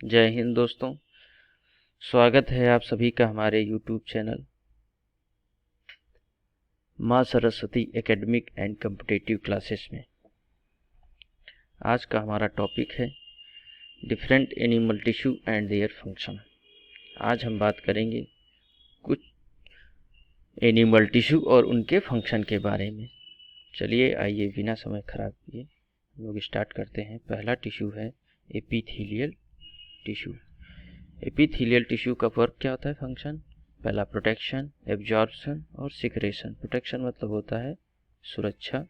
जय हिंद दोस्तों। स्वागत है आप सभी का हमारे यूट्यूब चैनल माँ Saraswati academic and competitive classes में। आज का हमारा टॉपिक है different animal tissue and their function. आज हम बात करेंगे कुछ एनिमल टिश्यू और उनके फंक्शन के बारे में। चलिए आइए बिना समय खराब किए हम लोग स्टार्ट करते हैं। पहला टिश्यू है एपिथेलियल टिश्यू। एपिथेलियल टिश्यू का वर्क क्या होता है, फंक्शन? पहला प्रोटेक्शन, एब्जॉर्प्शन और सिक्रेशन। प्रोटेक्शन मतलब होता है सुरक्षा,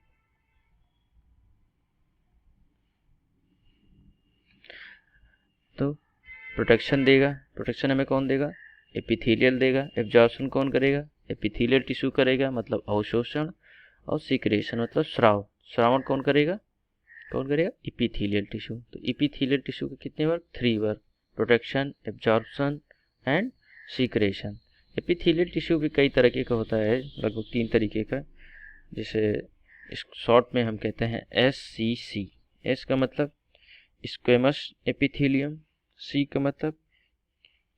तो प्रोटेक्शन देगा। प्रोटेक्शन हमें कौन देगा? एपिथेलियल देगा। एब्जॉर्प्शन कौन करेगा? एपिथेलियल टिश्यू करेगा, मतलब अवशोषण। और सिक्रेशन मतलब स्राव। श्रावण कौन करेगा? कौन करेगा? Epithelial tissue. तो एपिथेलियल टिश्यू के कितने work? 3 work, protection, absorption and secretion. Epithelial tissue भी कई तरीके का होता है, लगभग 3 तरीके का, जिसे इस शॉर्ट में हम कहते हैं SCC। एस का मतलब स्क्वेमस एपिथेलियम, सी का मतलब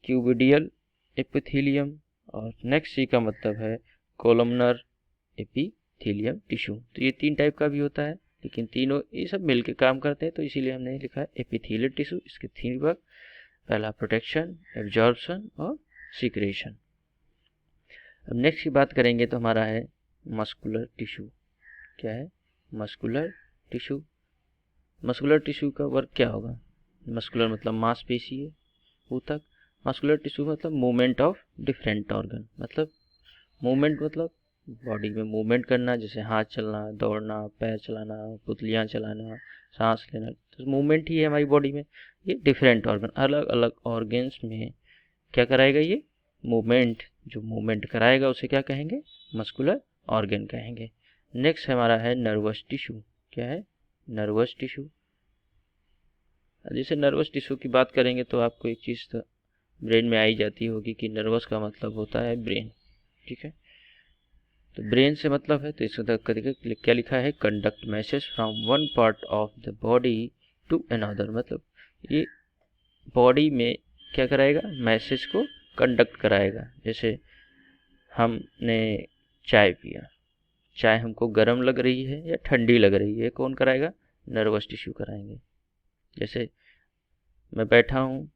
क्यूबिडियल एपिथेलियम और नेक्स्ट सी का मतलब है कोलमनर एपिथेलियम टिश्यू। तो ये 3 टाइप का भी होता है, लेकिन तीनों ये सब मिलकर काम करते हैं, तो इसीलिए हमने लिखा है एपिथेलियल टिश्यू। इसके 3 वर्क, पहला प्रोटेक्शन, एब्जॉर्प्शन और सिक्रेशन। अब नेक्स्ट की बात करेंगे तो हमारा है मस्कुलर टिश्यू। क्या है? Muscular tissue. मस्कुलर टिश्यू का वर्क क्या होगा? मस्कुलर मतलब मांसपेशी है, ऊतक। मस्कुलर टिश्यू मतलब मूवमेंट ऑफ डिफरेंट ऑर्गन, मतलब मूवमेंट मतलब बॉडी में मूवमेंट करना, जैसे हाथ चलना, दौड़ना, पैर चलाना, पुतलियाँ चलाना, सांस लेना, तो मूवमेंट ही है हमारी बॉडी में। ये डिफरेंट ऑर्गन, अलग अलग ऑर्गन्स में क्या कराएगा? ये मूवमेंट। जो मूवमेंट कराएगा उसे क्या कहेंगे? मस्कुलर ऑर्गन कहेंगे। नेक्स्ट हमारा है नर्वस टिश्यू। क्या है? Nervous tissue. जैसे नर्वस टिश्यू की बात करेंगे तो आपको एक चीज़ तो ब्रेन में आई जाती होगी कि नर्वस का मतलब होता है ब्रेन। ठीक है, तो ब्रेन से मतलब है, तो इसका क्या लिखा है? Conduct message from one part of the body to another. मतलब ये बॉडी में क्या कराएगा? मैसेज को कंडक्ट कराएगा। जैसे हमने चाय पिया, चाय हमको गर्म लग रही है या ठंडी लग रही है, कौन कराएगा? नर्वस टिश्यू कराएंगे। जैसे मैं बैठा हूँ,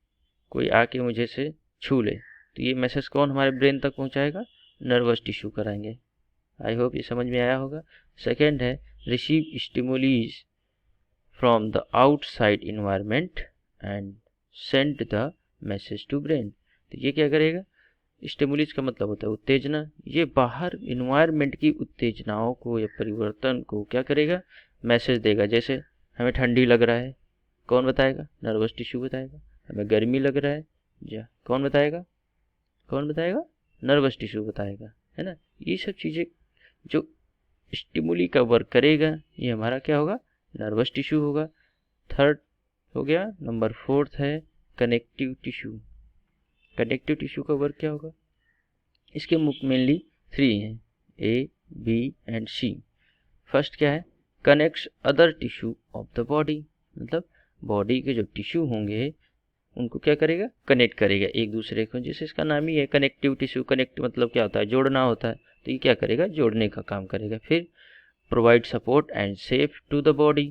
कोई आके मुझे से छू ले, तो ये मैसेज कौन हमारे ब्रेन तक पहुँचाएगा? नर्वस टिश्यू कराएंगे। आई होप ये समझ में आया होगा। सेकेंड है receive stimuli from the outside environment and send the message to brain. तो ये क्या करेगा? स्टिमुलीज का मतलब होता है उत्तेजना। ये बाहर इन्वायरमेंट की उत्तेजनाओं को या परिवर्तन को क्या करेगा? मैसेज देगा। जैसे हमें ठंडी लग रहा है, कौन बताएगा? नर्वस टिश्यू बताएगा। हमें गर्मी लग रहा है, या कौन बताएगा? कौन बताएगा? नर्वस टिश्यू बताएगा, है ना। ये सब चीज़ें जो स्टिमुली का वर्क करेगा, ये हमारा क्या होगा? नर्वस टिश्यू होगा। थर्ड हो गया। नंबर 4 है कनेक्टिव टिश्यू। कनेक्टिव टिश्यू का वर्क क्या होगा? इसके मेनली 3 हैं, A, B and C। First क्या है? Connects other tissue of the body. मतलब बॉडी के जो टिश्यू होंगे उनको क्या करेगा? कनेक्ट करेगा एक दूसरे को। जैसे इसका नाम ही है कनेक्टिव टिश्यू। कनेक्ट मतलब क्या होता है? जोड़ना होता है, तो ये क्या करेगा? जोड़ने का काम करेगा। फिर provide support and safe to the body.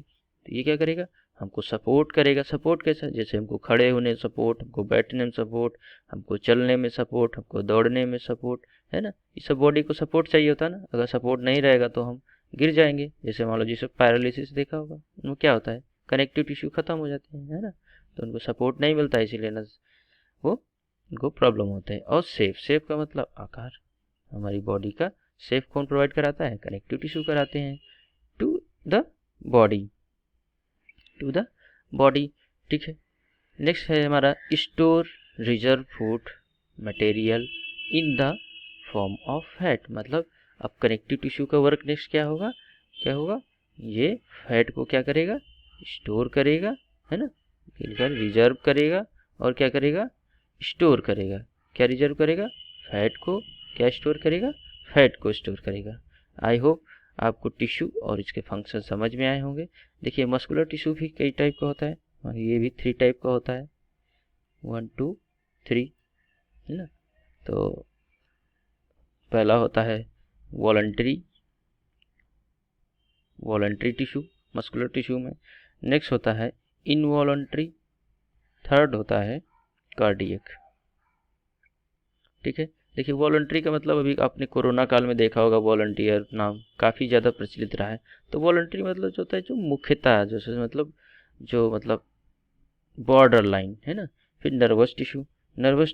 तो ये क्या करेगा? हमको सपोर्ट करेगा। सपोर्ट कैसा? जैसे हमको खड़े होने सपोर्ट, हमको बैठने में सपोर्ट, हमको चलने में सपोर्ट, हमको दौड़ने में सपोर्ट, है ना। ये सब बॉडी को सपोर्ट चाहिए होता है ना। अगर सपोर्ट नहीं रहेगा तो हम गिर जाएंगे। जैसे मान लो जिसे पैरालिसिस देखा होगा, उनमें क्या होता है? कनेक्टिव टिश्यू खत्म हो जाते हैं, है ना। तो उनको सपोर्ट नहीं मिलता, इसीलिए ना वो उनको प्रॉब्लम होते हैं। और सेफ, सेफ का मतलब आकार। हमारी बॉडी का सेफ कौन प्रोवाइड कराता है? कनेक्टिव टिश्यू कराते हैं to the body, to the body. ठीक है। नेक्स्ट है हमारा store reserve food material in the form of fat. मतलब अब कनेक्टिव टिश्यू का वर्क नेक्स्ट क्या होगा? क्या होगा? ये फैट को क्या करेगा? स्टोर करेगा, है ना। रिजर्व करेगा और क्या करेगा? स्टोर करेगा। क्या रिजर्व करेगा? फैट को। क्या स्टोर करेगा? फैट को स्टोर करेगा। आई होप आपको टिश्यू और इसके फंक्शन समझ में आए होंगे। देखिए मस्कुलर टिश्यू भी कई टाइप का होता है और ये भी 3 टाइप का होता है। 1 2 3, है ना। तो पहला होता है वॉलंटरी टिश्यू मस्कुलर टिश्यू में। नेक्स्ट होता है इनवॉलंटरी, थर्ड होता है कार्डियक। ठीक है। देखिए वॉलंटरी का मतलब अभी आपने कोरोना काल में देखा होगा, वॉलंटियर नाम काफ़ी ज़्यादा प्रचलित रहा है। तो वॉलंटरी मतलब जो होता है जो मुख्यतः जो मतलब बॉर्डर लाइन, है ना। फिर नर्वस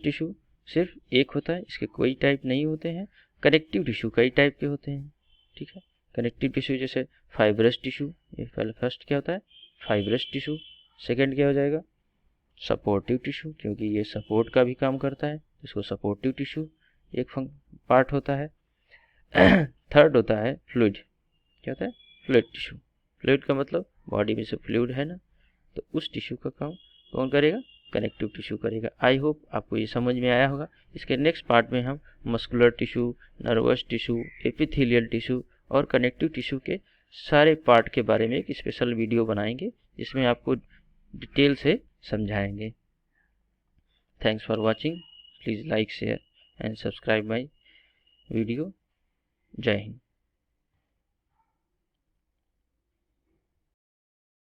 टिश्यू सिर्फ एक होता है, इसके कोई टाइप नहीं होते हैं। कनेक्टिव टिश्यू कई टाइप के होते हैं। ठीक है। कनेक्टिव टिश्यू जैसे फाइब्रस टिश्यू, ये पहले फर्स्ट क्या होता है, फाइब्रस टिश्यू। सेकेंड क्या हो जाएगा, सपोर्टिव टिश्यू, क्योंकि ये सपोर्ट का भी काम करता है, इसको सपोर्टिव टिश्यू एक पार्ट होता है। थर्ड होता है फ्लूइड, क्या होता है, फ्लूइड टिश्यू। फ्लूइड का मतलब बॉडी में से फ्लूइड है ना, तो उस टिश्यू का काम कौन करेगा, कनेक्टिव टिश्यू करेगा। आई होप आपको ये समझ में आया होगा। इसके नेक्स्ट पार्ट में हम muscular tissue, nervous tissue, epithelial tissue और कनेक्टिव टिश्यू के सारे पार्ट के बारे में एक स्पेशल वीडियो बनाएंगे, जिसमें आपको डिटेल से समझाएंगे। Thanks for watching. Please like, share and subscribe my video. जय हिंद।